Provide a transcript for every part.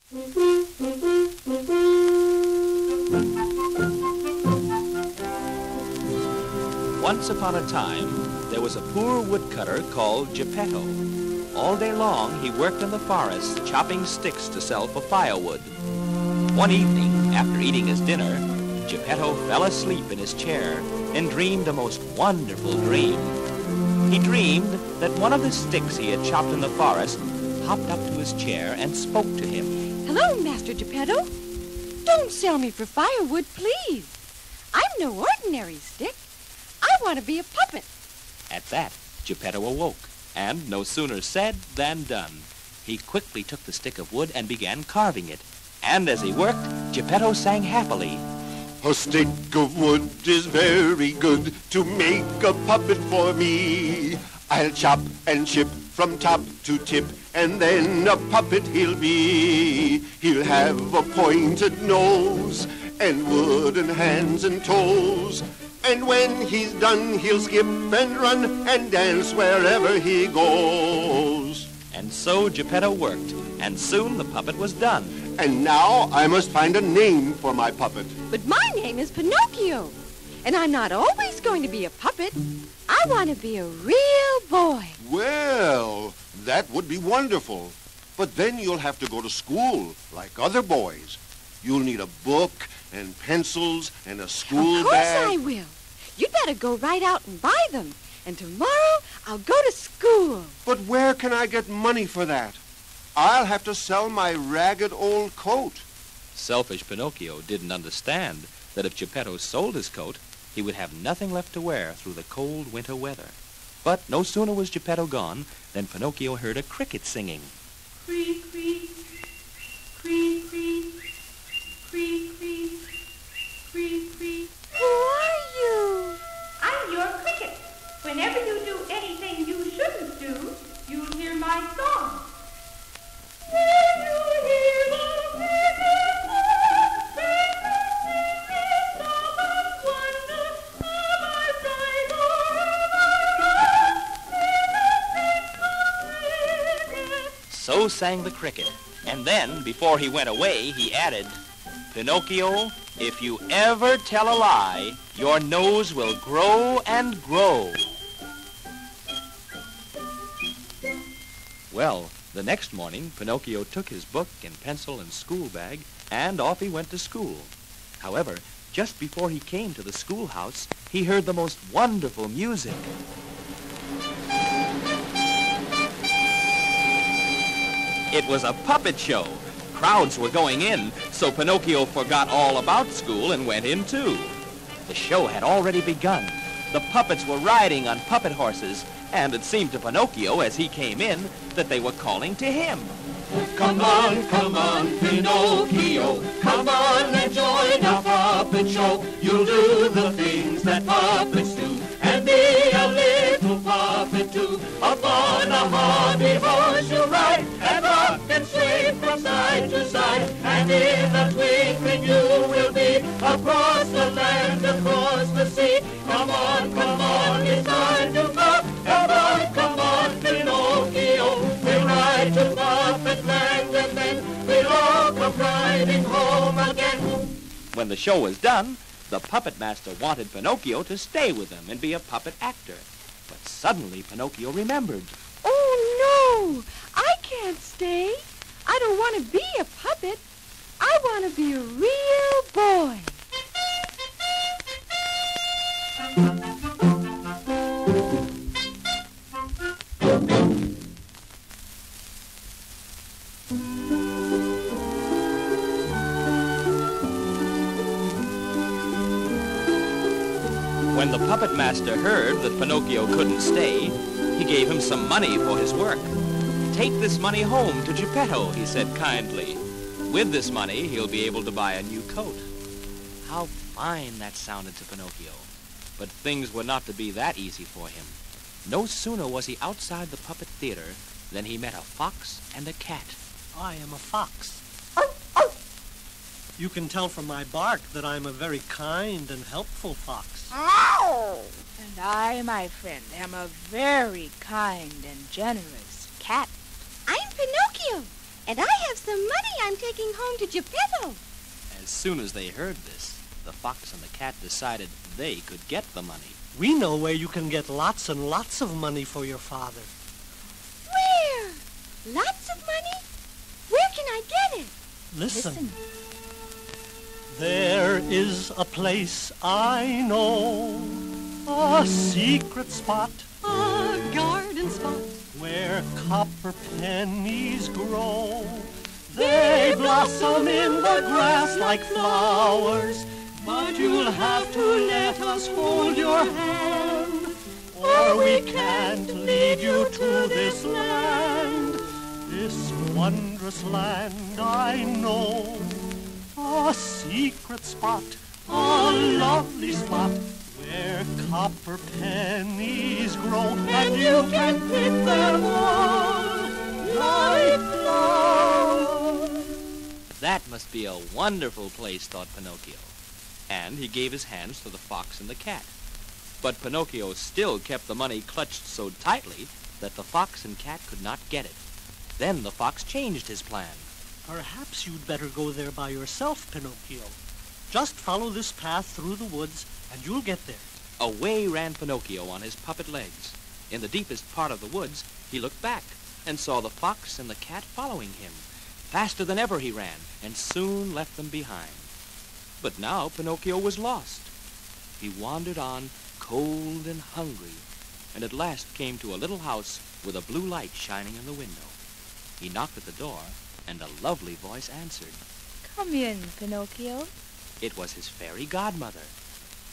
Once upon a time, there was a poor woodcutter called Geppetto. All day long, he worked in the forest, chopping sticks to sell for firewood. One evening, after eating his dinner, Geppetto fell asleep in his chair and dreamed a most wonderful dream. He dreamed that one of the sticks he had chopped in the forest hopped up to his chair and spoke to him. Hello, Master Geppetto. Don't sell me for firewood, please. I'm no ordinary stick. I want to be a puppet. At that, Geppetto awoke, and no sooner said than done. He quickly took the stick of wood and began carving it. And as he worked, Geppetto sang happily. A stick of wood is very good to make a puppet for me. I'll chop and chip from top to tip, and then a puppet he'll be. He'll have a pointed nose and wooden hands and toes. And when he's done, he'll skip and run and dance wherever he goes. And so Geppetto worked, and soon the puppet was done. And now I must find a name for my puppet. But my name is Pinocchio, and I'm not always going to be a puppet. I want to be a real boy. Well, that would be wonderful. But then you'll have to go to school like other boys. You'll need a book and pencils and a school bag. Of course I will. You'd better go right out and buy them. And tomorrow I'll go to school. But where can I get money for that? I'll have to sell my ragged old coat. Selfish Pinocchio didn't understand that if Geppetto sold his coat, he would have nothing left to wear through the cold winter weather. But no sooner was Geppetto gone than Pinocchio heard a cricket singing. Cree, cree, cree, cree, cree, cree, cree, cree. Who are you? I'm your cricket. Whenever you do anything you shouldn't do, you'll hear my song. When you hear the cricket song, sing the sweetest song of wonder. Am I right or am I wrong? Sing the cricket. So sang the cricket. And then, before he went away, he added, Pinocchio, if you ever tell a lie, your nose will grow and grow. Well, the next morning, Pinocchio took his book and pencil and school bag, and off he went to school. However, just before he came to the schoolhouse, he heard the most wonderful music. It was a puppet show. Crowds were going in, so Pinocchio forgot all about school and went in too. The show had already begun. The puppets were riding on puppet horses, and it seemed to Pinocchio as he came in that they were calling to him. Come on, Pinocchio, come on and join our puppet show. You'll do the things that puppets do, and be a little puppet too. Upon a hobby horse you'll ride, and rock and sway from side to side, and in a twinkling you will be across the land, across the sea. Come on, it's time to go. Come on, Pinocchio, we'll ride to Puppet Land, and then we'll all come riding home again. When the show was done, the puppet master wanted Pinocchio to stay with him and be a puppet actor. But suddenly Pinocchio remembered. Oh, no! I can't stay. I don't want to be a puppet. I want to be a real boy. When the puppet master heard that Pinocchio couldn't stay, he gave him some money for his work. Take this money home to Geppetto, he said kindly. With this money, he'll be able to buy a new coat. How fine that sounded to Pinocchio. But things were not to be that easy for him. No sooner was he outside the puppet theater than he met a fox and a cat. I am a fox. You can tell from my bark that I'm a very kind and helpful fox. And I, my friend, am a very kind and generous cat. I'm Pinocchio, And I have some money I'm taking home to Geppetto. As soon as they heard this, the fox and the cat decided they could get the money. We know where you can get lots and lots of money for your father. Where? Lots of money? Where can I get it? Listen. There is a place I know, a secret spot, A garden spot. where copper pennies grow. They blossom in the grass like flowers, but you'll have to let us hold your hand, or we can't lead you to this land, this wondrous land I know. A secret spot, a lovely spot, where copper pennies grow, and you can pick them all like flowers. That must be a wonderful place, thought Pinocchio. And he gave his hands to the fox and the cat. But Pinocchio still kept the money clutched so tightly that the fox and cat could not get it. Then the fox changed his plan. Perhaps you'd better go there by yourself, Pinocchio. Just follow this path through the woods, and you'll get there. Away ran Pinocchio on his puppet legs. In the deepest part of the woods, he looked back and saw the fox and the cat following him. Faster than ever he ran, and soon left them behind. But now Pinocchio was lost. He wandered on, cold and hungry, and at last came to a little house with a blue light shining in the window. He knocked at the door, and a lovely voice answered. Come in, Pinocchio. It was his fairy godmother.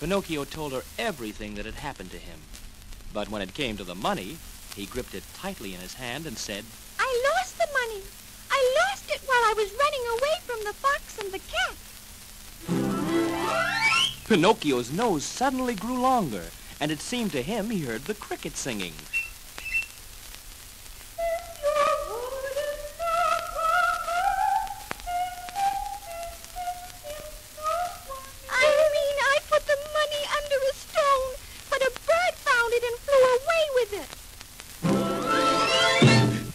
Pinocchio told her everything that had happened to him. But when it came to the money, he gripped it tightly in his hand and said, I lost the money. I lost it while I was running away from the fox and the cat. Pinocchio's nose suddenly grew longer, and it seemed to him he heard the cricket singing. I put the money under a stone, but a bird found it and flew away with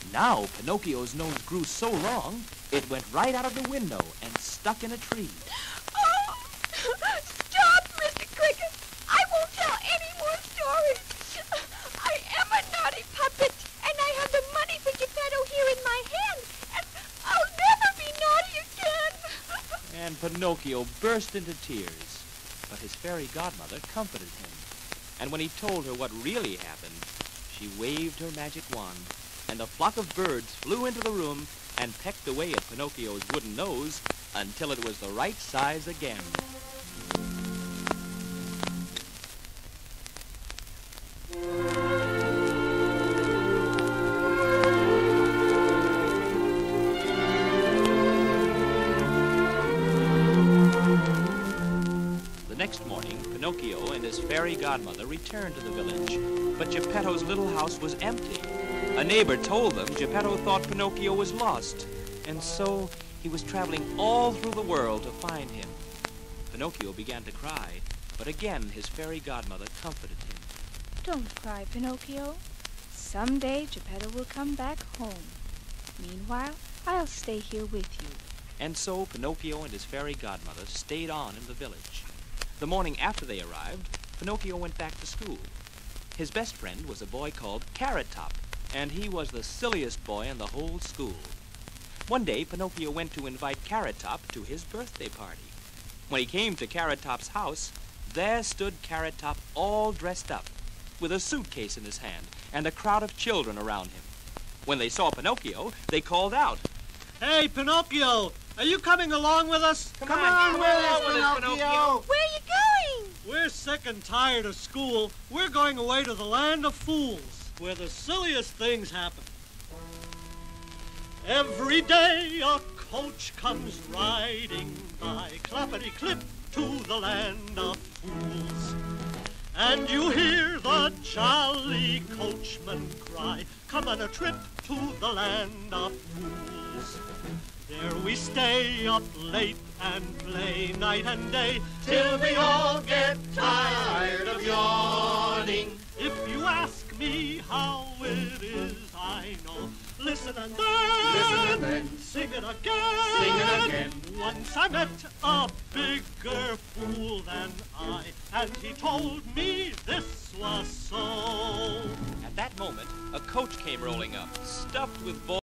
it. Now Pinocchio's nose grew so long, it went right out of the window and stuck in a tree. Oh, stop, Mr. Cricket. I won't tell any more stories. I am a naughty puppet, and I have the money for Geppetto here in my hand, and I'll never be naughty again. And Pinocchio burst into tears. But his fairy godmother comforted him. And when he told her what really happened, she waved her magic wand, and a flock of birds flew into the room and pecked away at Pinocchio's wooden nose until it was the right size again. The next morning, Pinocchio and his fairy godmother returned to the village, but Geppetto's little house was empty. A neighbor told them Geppetto thought Pinocchio was lost, and so he was traveling all through the world to find him. Pinocchio began to cry, but again his fairy godmother comforted him. Don't cry, Pinocchio. Someday Geppetto will come back home. Meanwhile, I'll stay here with you. And so Pinocchio and his fairy godmother stayed on in the village. The morning after they arrived, Pinocchio went back to school. His best friend was a boy called Carrot Top, and he was the silliest boy in the whole school. One day, Pinocchio went to invite Carrot Top to his birthday party. When he came to Carrot Top's house, there stood Carrot Top all dressed up, with a suitcase in his hand and a crowd of children around him. When they saw Pinocchio, they called out, Hey, Pinocchio! Are you coming along with us? Come on with us, Pinocchio. Where are you going? We're sick and tired of school. We're going away to the land of fools, where the silliest things happen. Every day a coach comes riding by, clappity-clip to the land of fools. And you hear the jolly coachman cry, come on a trip to the land of fools. There we stay up late and play night and day, till we all get tired of yawning. If you ask me how it is, I know Listen and then sing it again. sing it again. Once I met a bigger fool than I, and he told me this was so. At that moment, a coach came rolling up, stuffed with